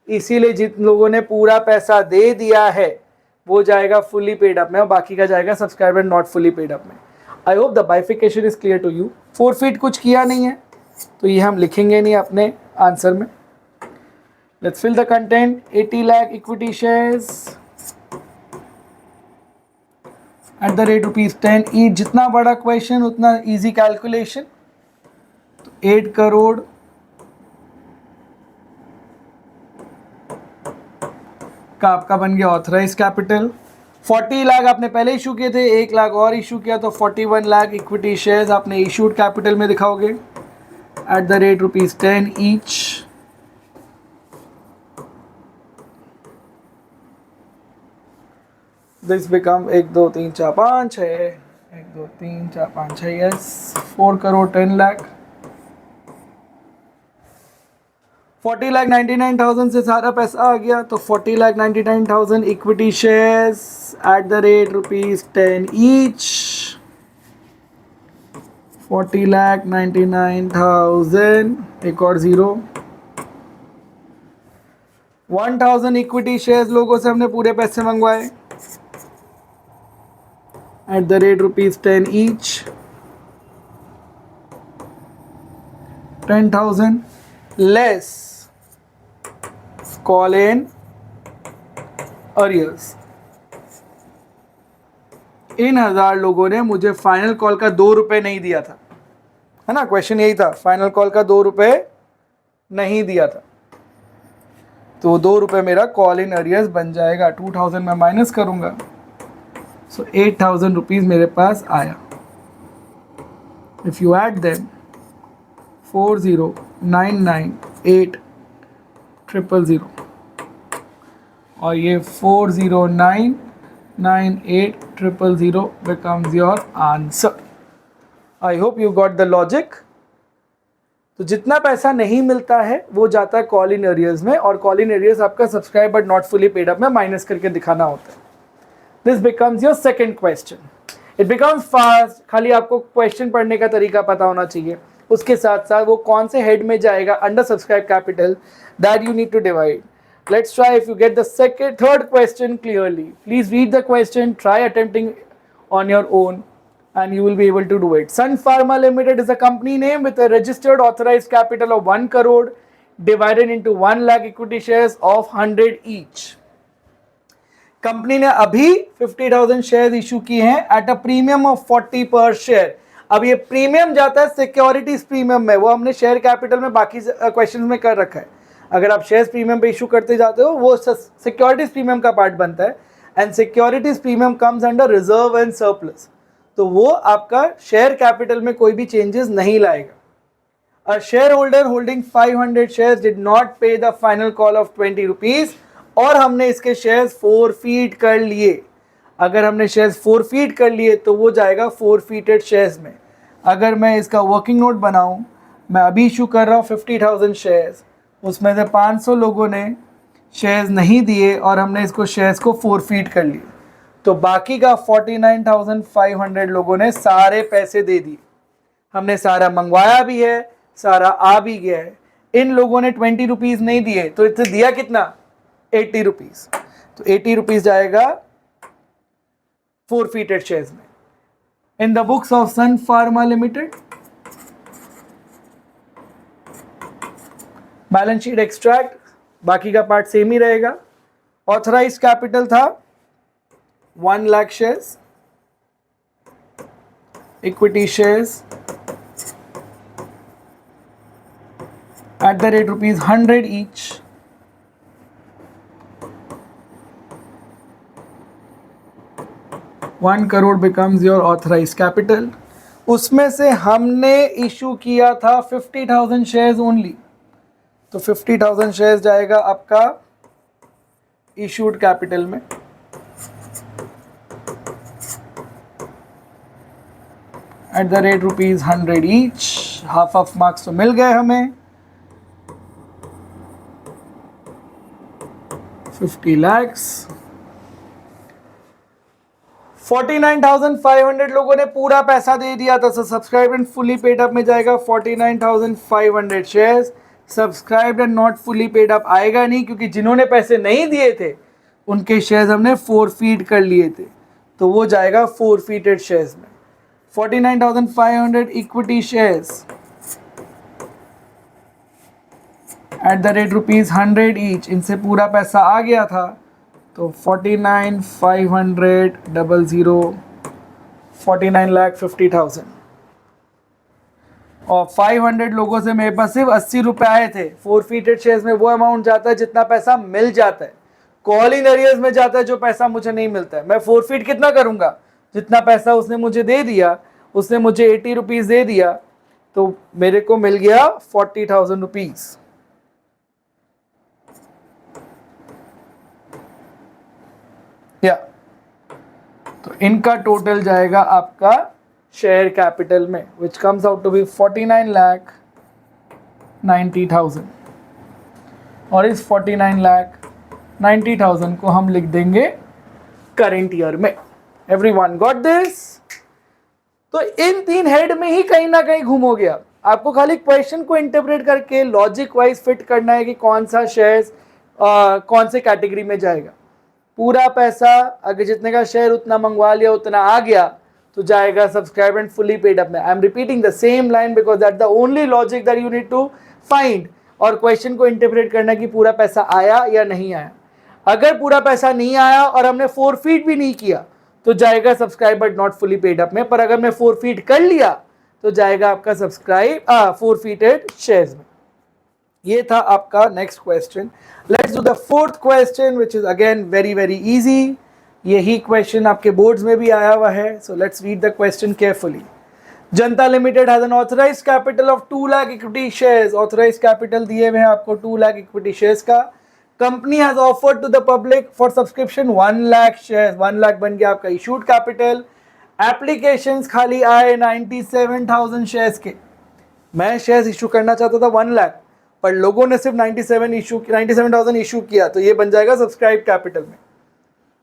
इसीलिए जिन लोगों ने पूरा पैसा दे दिया है वो जाएगा फुली पेड अप में और बाकी का जाएगा subscribe and not fully paid up में. I hope the bifurcation is clear to you. Forfeit कुछ किया नहीं है तो ये हम लिखेंगे नहीं अपने आंसर में. Let's fill the content. 80 lakh equity shares at the rate ₹10 each. जितना बड़ा क्वेश्चन उतना इजी कैलकुलेशन. तो 8 करोड़ का आपका बन गया ऑथराइज कैपिटल. 40 लाख आपने पहले इशू किए थे, 1 लाख और इशू किया तो 41 लाख इक्विटी शेयर्स आपने इशूड कैपिटल में दिखाओगे at the rate ₹10 each. This become 1 2 3 4 5 6 1 2 3 4 5 6 yes 4 crore 10 lakh. 40,99,000 से सारा पैसा आ गया तो 40,99,000 equity shares at the rate ₹10 each. 40,99,000 एक और जीरो. 1,000 इक्विटी शेयर्स लोगों से हमने पूरे पैसे मंगवाए at the rate ₹10 each. 10,000 less call in arrears. इन 1000 लोगों ने मुझे फाइनल कॉल का ₹2 नहीं दिया था, है ना. क्वेश्चन यही था, फाइनल कॉल का ₹2 नहीं दिया था तो ₹2 मेरा कॉल इन अरियर्स बन जाएगा. 2000 में माइनस करूंगा सो 8,000 रुपीज मेरे पास आया. इफ यू ऐड देम 40,998,000 और ये 40,998,000 becomes your answer. I hope you got the logic. तो जितना पैसा नहीं मिलता है वो जाता है कॉल इन एरियर्स में और कॉल इन एरियर्स आपका subscribe but not fully paid up में माइनस करके दिखाना होता है. This becomes your second question. It becomes fast. खाली आपको क्वेश्चन पढ़ने का तरीका पता होना चाहिए, उसके साथ साथ वो कौन से हेड में जाएगा under subscribe capital that you need to divide. Let's try if you get the third question clearly. Please read the question, try attempting on your own and you will be able to do it. Sun Pharma Limited is a company name with a registered authorized capital of 1 crore divided into 1 lakh equity shares of 100 each. Company ने अभी 50,000 शेयर इशू किए हैं एट अ प्रीमियम ऑफ 40 पर शेयर. अब ये प्रीमियम जाता है सिक्योरिटीज प्रीमियम में, वो हमने शेयर कैपिटल में बाकी क्वेश्चन में कर रखा है. अगर आप शेयर्स प्रीमियम पे इशू करते जाते हो वो सिक्योरिटीज प्रीमियम का पार्ट बनता है and securities premium comes under reserve and surplus. तो वो आपका शेयर कैपिटल में कोई भी चेंजेस नहीं लाएगा. A share holder holding 500 shares did not pay the final call of 20 rupees और हमने इसके शेयर्स फोरफीट कर लिए. अगर हमने शेयर्स फोरफीट कर लिए तो वो जाएगा फोरफीटेड शेयर्स में. अगर मैं इसका वर्किंग नोट बनाऊं, मैं अभी इशू कर रहा हूँ 50,000 शेयर्स, उसमें से 500 लोगों ने शेयर्स नहीं दिए और हमने इसको शेयर्स को फोरफीट कर लिए तो बाकी का 49,500 लोगों ने सारे पैसे दे दिए. हमने सारा मंगवाया भी है, सारा आ भी गया है. इन लोगों ने 20 रुपीज़ नहीं दिए तो इससे दिया कितना 80 रुपीज़. तो 80 रुपीज़ जाएगा फोरफीटेड शेयर्स में. In the books of Sun Pharma Limited balance sheet extract, बाकी का पार्ट सेम ही रहेगा. ऑथराइज कैपिटल था 1 lakh shares, equity shares at the rate rupees 100 each. One crore becomes your authorized capital. उसमें से हमने इशू किया था 50,000 शेयर्स ओनली, तो 50,000 शेयर्स जाएगा आपका इशूड कैपिटल में. Eight the rate rupees 100 each. Half of marks तो मिल गए हमें. 50 lakhs. 49,500 लोगों ने पूरा पैसा दे दिया था. Subscribe and fully paid up में जाएगा 49,500 shares. Subscribe and not fully paid up आएगा नहीं, क्योंकि जिन्होंने पैसे नहीं दिए थे उनके शेयर्स हमने फोरफीट कर लिए थे, तो वो जाएगा फोरफीटेड शेयर्स में. 49,500 equity shares at the rate rupees 100 each. इनसे पूरा पैसा आ गया था, तो 49,500 00 49,50,000. और 500 लोगों से मेरे पास सिर्फ 80 रुपए आए थे. फोरफीटेड शेयर्स में वो अमाउंट जाता है जितना पैसा मिल जाता है. कॉल इन एरियर्स में जाता है जो पैसा मुझे नहीं मिलता है. मैं फोरफीट कितना करूंगा? जितना पैसा उसने मुझे दे दिया. उसने मुझे 80 रुपीज़ दे दिया, तो मेरे को मिल गया 40,000 रुपीज़. या तो इनका टोटल जाएगा आपका शेयर कैपिटल में, which comes out to be 49,90,000. और इस 49,90,000 को हम लिख देंगे करेंट ईयर में. Everyone got this? तो इन 3 हेड में ही कहीं ना कहीं घूम हो गया. आपको खाली क्वेश्चन को इंटरप्रेट करके लॉजिक वाइज फिट करना है कि कौन सा शेयर्स कौन से कैटेगरी में जाएगा. पूरा पैसा अगर जितने का शेयर उतना मंगवा लिया, उतना आ गया, तो जाएगा subscribe and fully paid up में. I am repeating the same line because that the only logic that you need to find. और क्वेश्चन को इंटरप्रेट करना कि पूरा पैसा आया या नहीं आया. अगर पूरा पैसा नहीं आया और हमने फोरफीट भी नहीं किया, तो जाएगा subscribe but not fully paid up में. पर अगर मैं फोरफीट कर लिया, तो जाएगा आपका सब्सक्राइब फोरफीटेड शेयर्स में. ये था आपका next question. Let's do the fourth question which is again very very easy. यही क्वेश्चन आपके बोर्ड्स में भी आया हुआ है. So let's read the question carefully. Janata limited has an authorised capital of 2 lakh equity shares. Authorised capital दिए हुए हैं आपको 2 लाख इक्विटी शेयर्स का. Company has offered to the public for subscription 1 lakh shares. 1 lakh बन गया आपका इशूड कैपिटल. एप्लीकेशंस खाली आए 97,000 शेयर्स के. मैं शेयर्स इशू करना चाहता था 1 लाख, पर लोगों ने सिर्फ 97,000 इशू किया, तो ये बन जाएगा सब्सक्राइब कैपिटल में.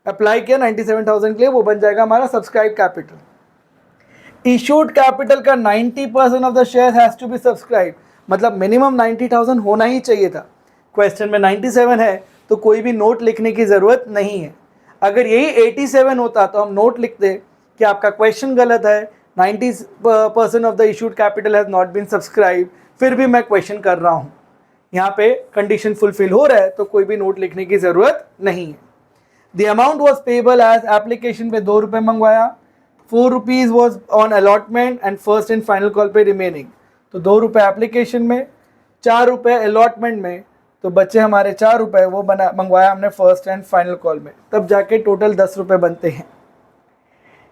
अप्लाई किया 97,000 के लिए, वो बन जाएगा हमारा सब्सक्राइब कैपिटल. इशूड कैपिटल का 90% of the share has to be subscribe. मतलब मिनिमम 90,000 होना ही चाहिए था. क्वेश्चन में 97 है, तो कोई भी नोट लिखने की जरूरत नहीं है. अगर यही 87 होता तो हम नोट लिखते कि आपका क्वेश्चन गलत है, 90% of the issued capital has not been subscribe, फिर भी मैं क्वेश्चन कर रहा हूँ. यहाँ पे कंडीशन फुलफिल हो रहा है, तो कोई भी नोट लिखने की जरूरत नहीं है. The amount was payable as application पे 2 रुपये मंगवाया. 4 rupees was on allotment and first and final call पे रिमेनिंग. तो 2 रुपये एप्लीकेशन में, 4 रुपये अलॉटमेंट में, तो बच्चे हमारे 4 रुपये, वो बना मंगवाया हमने फर्स्ट एंड फाइनल कॉल में. तब जाके टोटल 10 रुपये बनते हैं.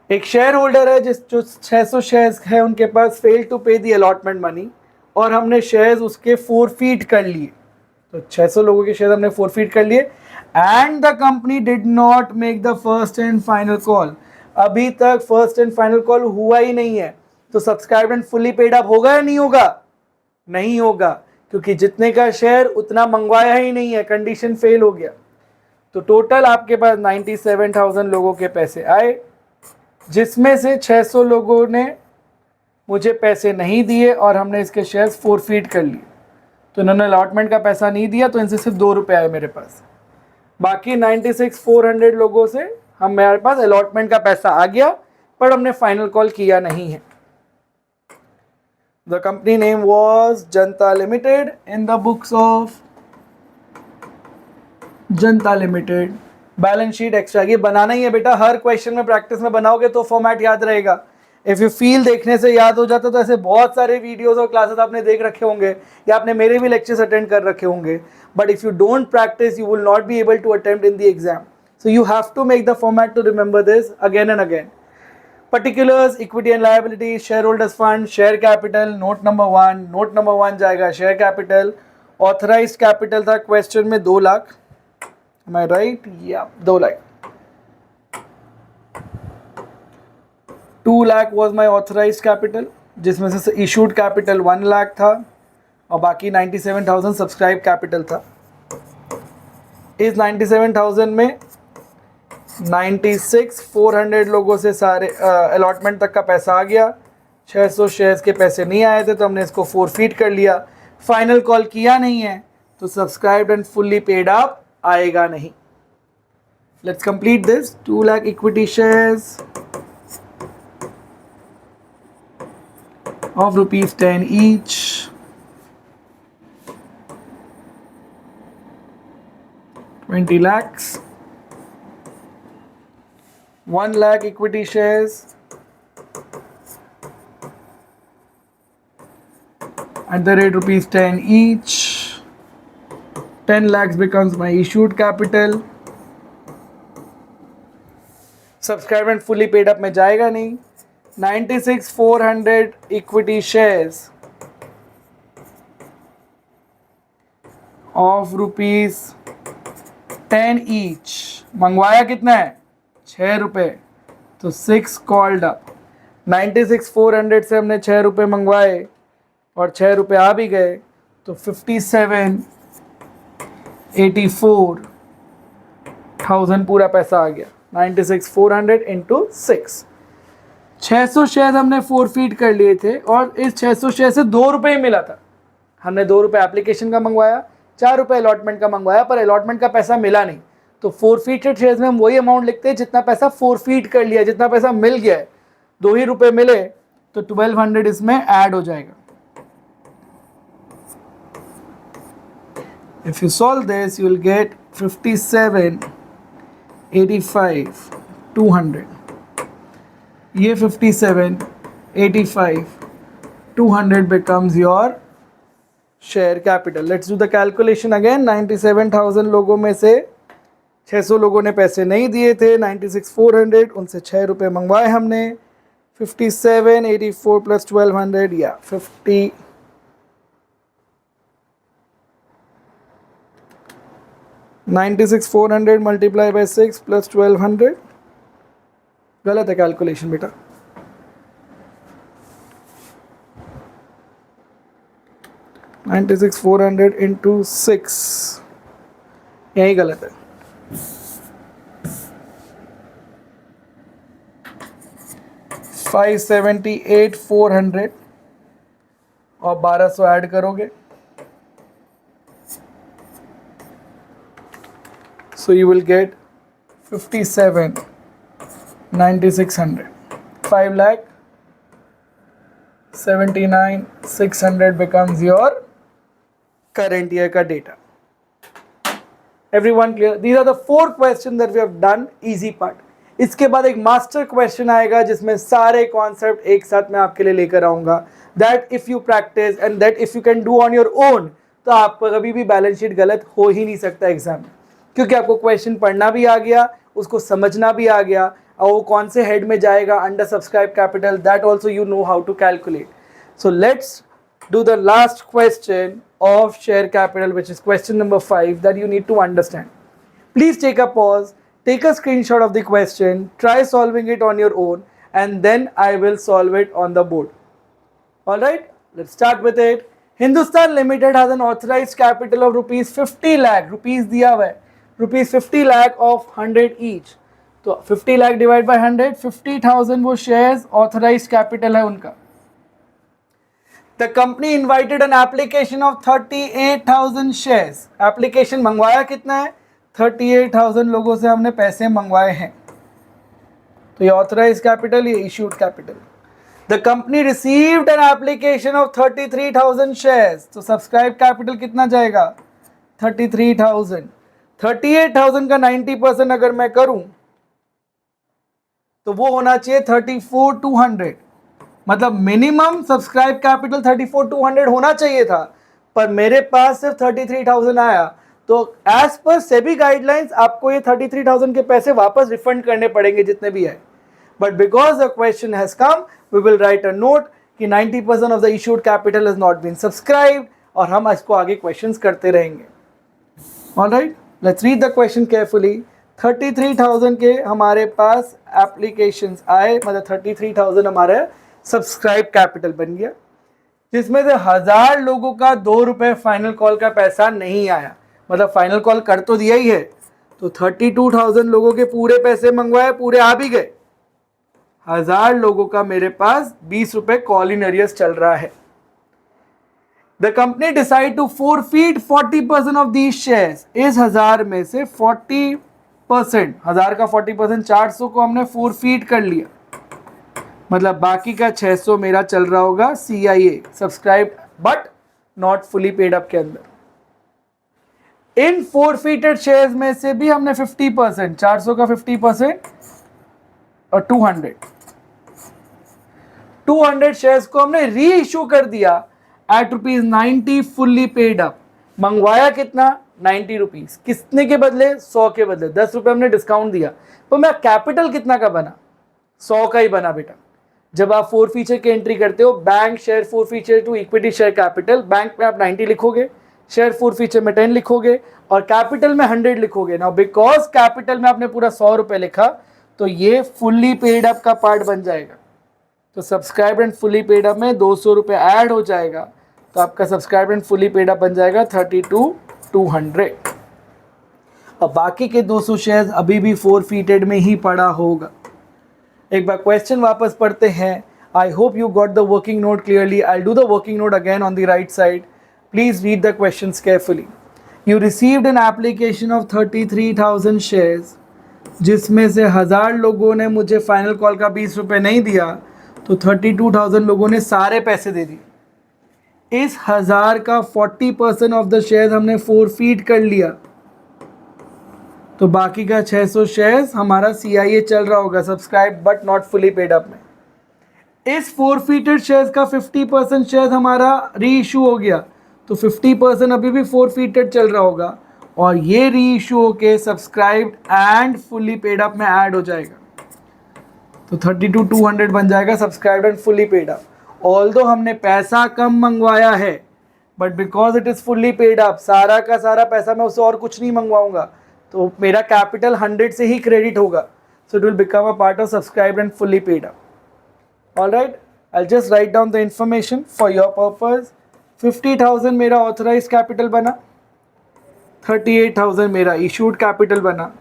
एक शेयर होल्डर है जो 600 शेयर्स है उनके पास, फेल टू पे दी अलॉटमेंट मनी, और हमने शेयर्स उसके फोरफीट कर लिए. तो 600 लोगों के शेयर हमने फोरफीट कर लिए. And the company did not make the first and final call. अभी तक फर्स्ट एंड फाइनल कॉल हुआ ही नहीं है. तो subscribe and fully paid up होगा या नहीं होगा? नहीं होगा, क्योंकि जितने का शेयर उतना मंगवाया ही नहीं है. कंडीशन फेल हो गया. तो टोटल आपके पास 97,000 लोगों के पैसे आए, जिसमें से 600 लोगों ने मुझे पैसे नहीं दिए और हमने इसके शेयर्स फोरफीट कर लिए. तो इन्होंने अलॉटमेंट का पैसा नहीं दिया, तो इनसे सिर्फ 2 रुपये आए मेरे पास. बाकी 96,400 लोगों से हमारे पास अलॉटमेंट का पैसा आ गया, पर हमने फाइनल कॉल किया नहीं है. The company name was Janata limited in the books of Janata limited. Balance sheet extra ये बनाना ही है बेटा. हर क्वेश्चन में प्रैक्टिस में बनाओगे तो फॉर्मेट याद रहेगा. इफ़ यू फील देखने से याद हो जाता तो ऐसे बहुत सारे वीडियोस और क्लासेस आपने देख रखे होंगे या आपने मेरे भी लेक्चर्स अटेंड कर रखे होंगे, but if you don't practice you will not be able to attempt in the exam. So you have to make the format to remember this again and again. Particulars, equity and liability, shareholders fund, share capital, note number 1. Note number 1 जाएगा share capital. Authorized capital था question में 2 lakh. Am I right? Yeah, 2 lakh. 2 lakh was my authorized capital, जिसमें से issued capital 1 lakh था और बाकी 97,000 subscribed capital था. इस 97,000 में 96,400 लोगों से सारे अलॉटमेंट तक का पैसा आ गया. 600 शेयर्स के पैसे नहीं आए थे तो हमने इसको फोरफीट कर लिया. फाइनल कॉल किया नहीं है तो subscribed and fully paid up आएगा नहीं. Let's complete this. 2 lakh equity shares of rupees 10 each, 20 lakhs. 1 lakh equity shares at the rate rupees 10 each. 10 lakhs becomes my issued capital. Subscribed and fully paid up में जाएगा नहीं. 96,400 equity shares of rupees 10 each. मंगवाया कितना है? 6 रुपये. तो 6 कॉल्ड अप. 96,400 से हमने 6 रुपये मंगवाए और 6 रुपये आ भी गए तो 57,84,000 पूरा पैसा आ गया. 96,400 इंटू 6. 600 शेयर हमने फोरफीट कर लिए थे और इस 600 शेयर से 2 रुपये मिला था. हमने 2 रुपये एप्लीकेशन का मंगवाया, 4 रुपये अलॉटमेंट का मंगवाया, पर अलॉटमेंट का पैसा मिला नहीं. तो फोरफीटेड शेयर्स में हम वही अमाउंट लिखते हैं जितना पैसा फोरफीट कर लिया, जितना पैसा मिल गया है. 2 ही रुपये मिले तो 1200 इसमें ऐड हो जाएगा. If you solve this you will gate 57,85,200. ये 57,85,200 becomes your share capital. Let's do the calculation again. 97,000 लोगों में से 600 लोगों ने पैसे नहीं दिए थे. 96,400 उनसे 6 रुपये मंगवाए हमने. 57,84 plus 1200 या 96,400 multiply by 6 plus 1200. गलत है कैलकुलेशन बेटा. 96,400 इंटू 6 यही गलत है. 578,400 और 1200 ऐड करोगे so you will get 57,9600. 5,79,600 becomes your current year का data. Everyone clear? These are the 4 questions that we have done. Easy part. इसके बाद एक मास्टर क्वेश्चन आएगा जिसमें सारे कॉन्सेप्ट एक साथ मैं आपके लिए लेकर आऊंगा. That if you practice and that if you can do on your own तो आपको कभी भी बैलेंस शीट गलत हो ही नहीं सकता एग्जाम में, क्योंकि आपको क्वेश्चन पढ़ना भी आ गया, उसको समझना भी आ गया, और वो कौन से हेड में जाएगा under subscribe capital that also you know how to calculate. So let's do the last question of share capital, which is question number 5 that you need to understand. Please take a pause, take a screenshot of the question, try solving it on your own, and then I will solve it on the board. Alright, let's start with it. Hindustan Limited has an authorized capital of rupees 50 lakh. Rupees दिया हुआ है, rupees 50 lakh of 100 each. तो 50 lakh divide by 100, 50,000 वो shares authorized capital है उनका. The company invited an application of 38,000 shares. Application मंगवाया कितना है? 38,000 लोगों से हमने पैसे मंगवाए हैं. तो ये authorized capital, ये issued capital. The company received an application of 33,000 shares. तो subscribed capital कितना जाएगा? 33,000. 38,000 का 90% अगर मैं करूं तो वो होना चाहिए 34,200. मतलब मिनिमम सब्सक्राइब कैपिटल 34,200 होना चाहिए था, पर मेरे पास सिर्फ 33,000 आया। तो एज पर सेबी गाइडलाइंस आपको ये 33,000 के पैसे वापस रिफंड करने पड़ेंगे जितने भी आए। But because the question has come, we will write a note कि 90% of the issued capital has not been subscribed, और हम इसको आगे क्वेश्चंस करते रहेंगे। Alright, let's read the question carefully. 33,000 के हमारे पास एप्लीकेशंस आए, मतलब 33,000 हमारे सब्सक्राइब कैपिटल बन गया, जिसमें से 1000 लोगों का 2 रुपए फाइनल कॉल का पैसा नहीं आया। मतलब फाइनल कॉल कर तो दिया ही है, तो 32,000 लोगों के पूरे पैसे मंगवाए, पूरे आ भी गए। 1000 लोगों का मेरे पास 20 रुपए कॉल इन अरियर्स चल रहा है। The company decide to forfeit 40% of these shares. इस 1000 में से 40%, 1000 का 40%, 400 को हमने forfeit कर लिया, मतलब बाकी का 600 मेरा चल रहा होगा CIA, subscribe but not fully paid up के अंदर। इन forfeited शेयर्स में से भी हमने 50%, 400 का 50% और 200 शेयर्स को हमने री इश्यू कर दिया एट ₹90 फुल्ली पेड अप। मंगवाया कितना? 90 रुपीज। कितने के बदले? 100 के बदले 10 रुपए हमने डिस्काउंट दिया। तो मैं कैपिटल कितना का बना? 100 का ही बना बेटा। जब आप फोर फीचर की एंट्री करते हो, bank share forfeiture to equity share capital, bank में आप 90 लिखोगे, शेयर फोर फीचर में 10 लिखोगे और कैपिटल में 100 लिखोगे। नाउ बिकॉज कैपिटल में आपने पूरा 100 रुपए लिखा, तो ये फुल्ली पेड अप का पार्ट बन जाएगा। तो subscribe and fully paid up में 200 रुपए ऐड हो जाएगा, तो आपका subscribe and fully paid up बन जाएगा 32,200। अब बाकी के 200 शेयर्स अभी भी forfeited में ही पड़ा होगा। एक बार क्वेश्चन वापस पढ़ते हैं। आई hope you got the working note clearly. I do the working note again on the right side. Please read the questions carefully. You received an application of 33,000 shares, जिसमें से 1000 लोगों ने मुझे फाइनल कॉल का 20 रुपये नहीं दिया, तो 32,000 लोगों ने सारे पैसे दे दिए। इस 1000 का 40% ऑफ द शेयर्स हमने forfeit कर लिया, तो बाकी का 600 शेयर्स हमारा CIA चल रहा होगा, subscribe but not fully paid up में। इस forfeited शेयर्स का 50% शेयर्स हमारा री इशू हो गया, तो 50% अभी भी forfeited चल रहा होगा, और ये री इशू होके subscribed and fully paid up में ऐड हो जाएगा, तो 32,200 बन जाएगा subscribed and fully paid up. Although हमने पैसा कम मंगवाया है, but because it is fully paid up, सारा का सारा पैसा मैं उससे और कुछ नहीं मंगवाऊंगा, तो मेरा कैपिटल 100 से ही क्रेडिट होगा, so it will become a part of subscribed and fully paid up. Alright, I just write down the information for your purpose. 50,000 मेरा ऑथराइज कैपिटल बना, 38,000 मेरा इशूड कैपिटल बना,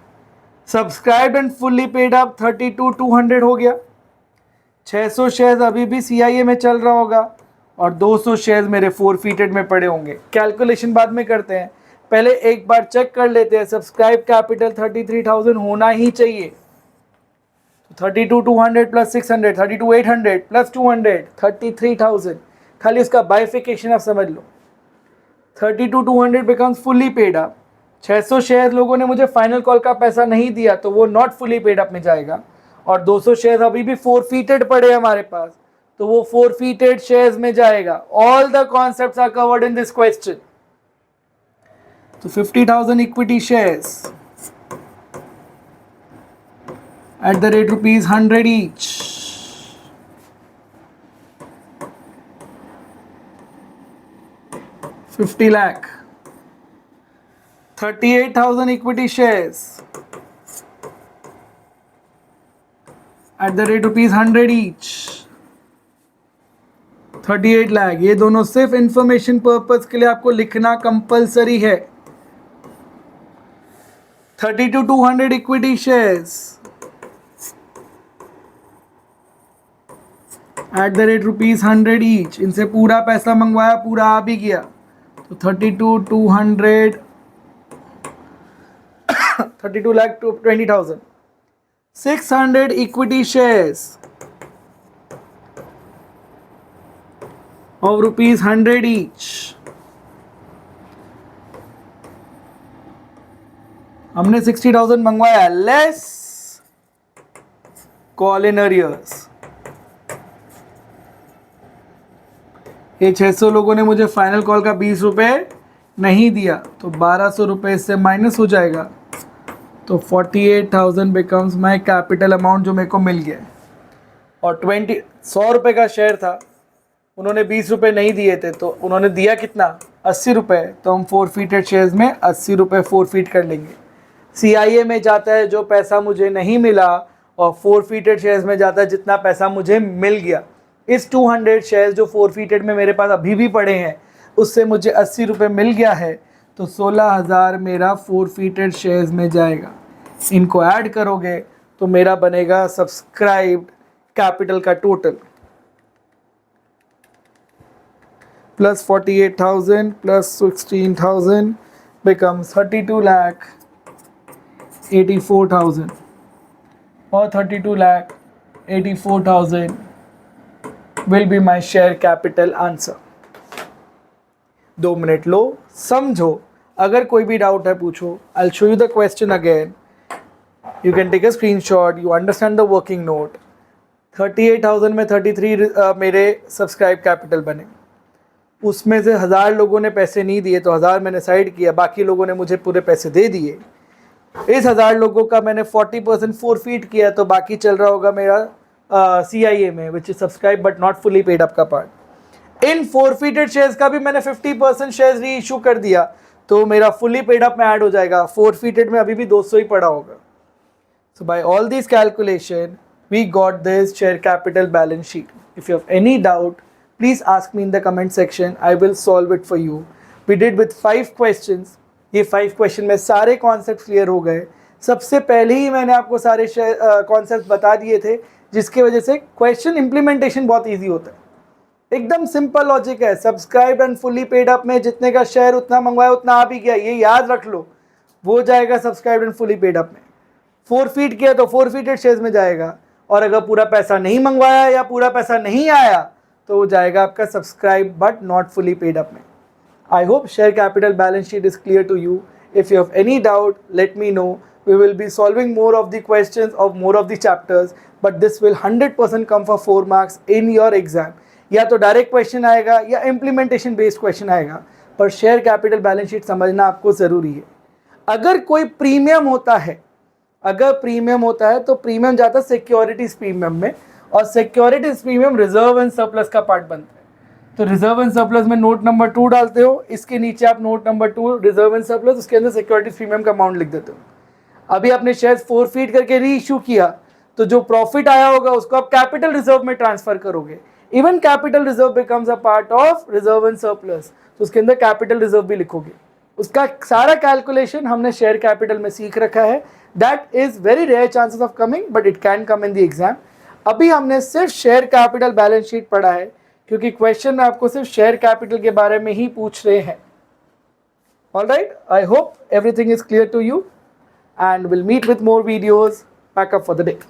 subscribe and fully paid up 32,200 हो गया। 600 शेयर्स अभी भी CIA में चल रहा होगा, और 200 शेयर्स मेरे forfeited में पड़े होंगे। कैलकुलेशन बाद में करते हैं, पहले एक बार चेक कर लेते हैं। सब्सक्राइब कैपिटल 33,000 होना ही चाहिए, 32,200 प्लस 600, 32,800 प्लस 200, 33,000। खाली उसका बाइफिकेशन आप समझ लो। 32,200 becomes fully paid up. 600 share लोगों ने मुझे फाइनल कॉल का पैसा नहीं दिया, तो वो नॉट फुली पेड अप में जाएगा, और 200 शेयर अभी भी forfeited पड़े हमारे पास, तो वो forfeited शेयर्स में जाएगा। All the concepts are covered in this question. तो 50,000 equity shares at the rate ₹100 each, $50 lakh। 38,000 equity shares at the rate ₹100 each, 38 lakh. ये दोनों सिर्फ इंफॉर्मेशन पर्पज के लिए आपको लिखना कंपलसरी है। 32,200 equity shares at the rate ₹100 each. इनसे पूरा पैसा मंगवाया, पूरा आ भी गया, तो 32,200 32,20,000। 600 इक्विटी शेयर्स of ₹100 each। हमने 60,000 मंगवाया, लेस कॉल इन अरियर्स। ये 600 लोगों ने मुझे फाइनल कॉल का 20 रुपये नहीं दिया, तो 1200 रुपये इससे माइनस हो जाएगा, तो 48,000 बिकम्स माई कैपिटल अमाउंट जो मेरे को मिल गया। और 100 रुपये का शेयर था, उन्होंने 20 रुपये नहीं दिए थे, तो उन्होंने दिया कितना, 80 रुपये, तो हम फोरफीटेड शेयर्स में 80 रुपये फोरफीट कर लेंगे। CIA में जाता है जो पैसा मुझे नहीं मिला, और फोरफीटेड शेयर्स में जाता है जितना पैसा मुझे मिल गया। इस 200 शेयर्स जो फोरफीटेड में मेरे पास अभी भी पड़े हैं, उससे मुझे 80 रुपये मिल गया है, तो 16,000 मेरा फोरफीटेड शेयर्स में जाएगा। इनको ऐड करोगे तो मेरा बनेगा सब्सक्राइब्ड कैपिटल का टोटल, प्लस 48,000 प्लस 16,000 becomes 32,84,000, और 32,84,000 will be my share capital answer। 2 minute low, समझो, अगर कोई भी डाउट है पूछो। I'll show you the question again, you can take a screenshot, you understand the working note। 38,000 में 33 मेरे सब्सक्राइब कैपिटल बने, उसमें से 1000 लोगों ने पैसे नहीं दिए, तो 1000 मैंने साइड किया, बाकी लोगों ने मुझे पूरे पैसे दे दिए। इस 1000 लोगों का मैंने 40% फोरफीट किया, तो बाकी चल रहा होगा मेरा CIA में, which is subscribe but not fully paid up का पार्ट। इन फोरफीटेड शेयर्स का भी मैंने 50% शेयर्स री इशू कर दिया, तो मेरा फुली पेड अप में ऐड हो जाएगा। फोरफीटेड में अभी भी 200 ही पड़ा होगा। So by all this calculation we got this share capital balance sheet. If you have any doubt please ask me in the comment section, I will solve it for you. We did with 5 questions, ये 5 क्वेश्चन में सारे कॉन्सेप्ट क्लियर हो गए। सबसे पहले ही मैंने आपको सारे कॉन्सेप्ट बता दिए थे, जिसकी वजह से क्वेश्चन इंप्लीमेंटेशन बहुत इजी होता है। एकदम सिंपल लॉजिक है। Subscribe and fully paid up में जितने का शेयर उतना मंगवाया उतना आ भी गया, ये याद रख लो, वो जाएगा subscribe and fully paid up में। फोरफीट किया तो फोरफीटेड शेयर्स में जाएगा, और अगर पूरा पैसा नहीं मंगवाया या पूरा पैसा नहीं आया तो वो जाएगा आपका subscribe but not fully paid up में। I hope share capital balance sheet is clear to you. If you have any doubt, let me know. We will be solving more of the questions of more of the chapters, but this will 100% come for 4 marks in your exam. या तो डायरेक्ट क्वेश्चन आएगा या इम्प्लीमेंटेशन बेस्ड क्वेश्चन आएगा, पर शेयर कैपिटल बैलेंस शीट समझना आपको ज़रूरी है। अगर कोई प्रीमियम होता है, तो प्रीमियम जाता है सिक्योरिटीज प्रीमियम में, और securities premium reserve and surplus का पार्ट बनता है। तो रिजर्व एंड सरप्लस में नोट नंबर 2 डालते हो, इसके नीचे आप note number 2 reserve and surplus, उसके अंदर सिक्योरिटीज प्रीमियम का अमाउंट लिख देते हो। अभी आपने शेयर्स फोरफीट करके री इशू किया, तो जो प्रॉफिट आया होगा उसको आप कैपिटल रिजर्व में ट्रांसफर करोगे। Even capital reserve becomes a part of reserve and surplus, तो उसके अंदर कैपिटल रिजर्व भी लिखोगे। उसका सारा कैलकुलेशन हमने शेयर कैपिटल में सीख रखा है। That is very rare chances of coming, but it can come in the exam. अभी हमने सिर्फ शेयर कैपिटल बैलेंस शीट पढ़ा है, क्योंकि क्वेश्चन आपको सिर्फ शेयर कैपिटल के बारे में ही पूछ रहे हैं। Alright, I hope everything is clear to you, and we'll meet with more videos. Pack up for the day.